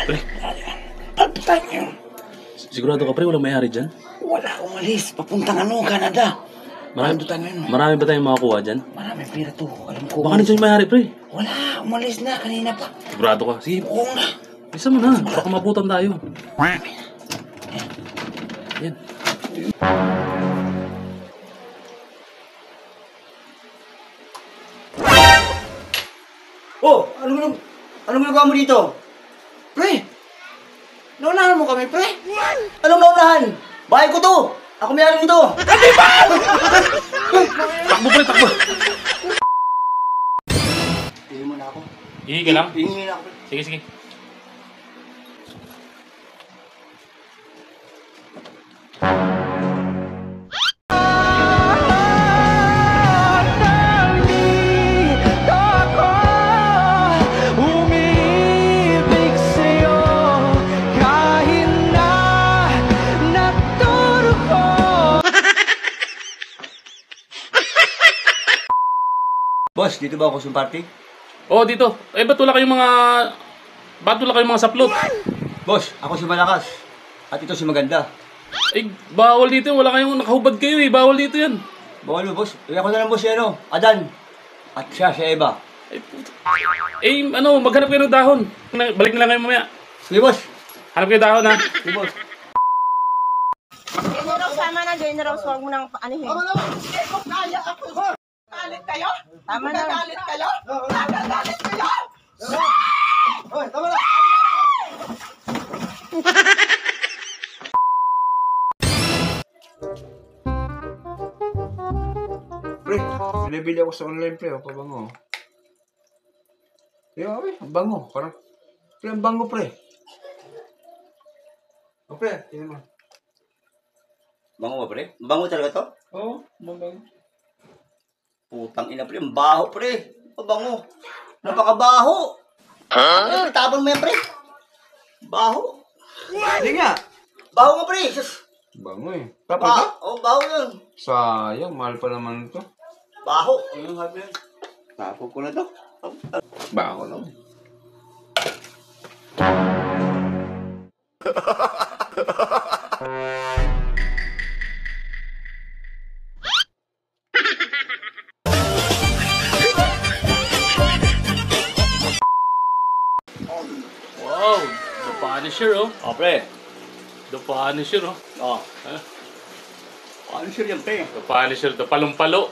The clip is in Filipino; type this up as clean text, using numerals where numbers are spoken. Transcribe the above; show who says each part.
Speaker 1: Pre,
Speaker 2: Palputan niyo.
Speaker 1: sigurado ka pre, walang may-ari dyan?
Speaker 2: Wala, umalis. Papuntang Canada. Palputan niyo.
Speaker 1: Marami ba tayong makakuha dyan?
Speaker 2: Marami pera to. Alam ko.
Speaker 1: Baka nandiyan yung may-ari pre.
Speaker 2: Wala, umalis na. Kanina pa.
Speaker 1: Sigurado ka? Sige,
Speaker 2: Oo nga.
Speaker 1: isa mo na. Baka mabutan tayo. Yan.
Speaker 3: Oh, anong ginagawa mo dito? Pre! Naunahan mo kami, pre? Anong naunahan? Bahay ko to! Ako may-ari nito!
Speaker 1: Takbo pre, takbo!
Speaker 3: Tingin mo na ako.
Speaker 1: Hihi ka lang?
Speaker 3: Tingin na ako, pre.
Speaker 1: Sige, sige.
Speaker 3: Boss, dito ba ako sa party?
Speaker 1: Oh, dito. Eh, ba't wala kayong mga saplot?
Speaker 3: Boss, ako si Malakas. At ito si Maganda.
Speaker 1: Eh, bawal dito. Wala kayong nakahubad kayo eh. Bawal dito yan.
Speaker 3: Bawal mo, boss. Ako na lang, boss, si Adan. At siya, si Eva.
Speaker 1: Eh, maghanap kayo ng dahon. Balik na lang kayo mamaya.
Speaker 3: Sige, boss.
Speaker 1: Hanap kayo dahon, ha?
Speaker 3: Sige, boss.
Speaker 4: General, sama na. General, huwag mo nang anihin.
Speaker 5: Galit kayo?
Speaker 4: Tama na.
Speaker 5: Galit kayo? Galit kayo?
Speaker 3: Hoy, tama na!
Speaker 6: Pre, binibili ako sa online pre, pabango. Di ba, pre? Ang bango. Parang, pre, ang bango, pre. O, pre, tingnan mo.
Speaker 3: Bango ba, pre? Bango talaga to?
Speaker 6: Oo, bango.
Speaker 3: Putang ina, pre. Ang baho, pre. Bango. Napakabaho. Pre, tabon mo yan, pre. Baho.
Speaker 6: Hindi nga.
Speaker 3: Baho nga, pre. Sus.
Speaker 6: Bango eh. Tapos ka?
Speaker 3: Oh, baho yun.
Speaker 6: Sayang, mahal pa naman ito.
Speaker 3: Baho. Ano sabi yan? Tapo ko na to.
Speaker 6: Bango lang.
Speaker 1: Wow, the Punisher, oh.
Speaker 3: Oh, pre.
Speaker 1: The Punisher, oh.
Speaker 3: Oh.
Speaker 1: Ha?
Speaker 3: Ano siya yan, pre?
Speaker 1: The Punisher, the palumpalo.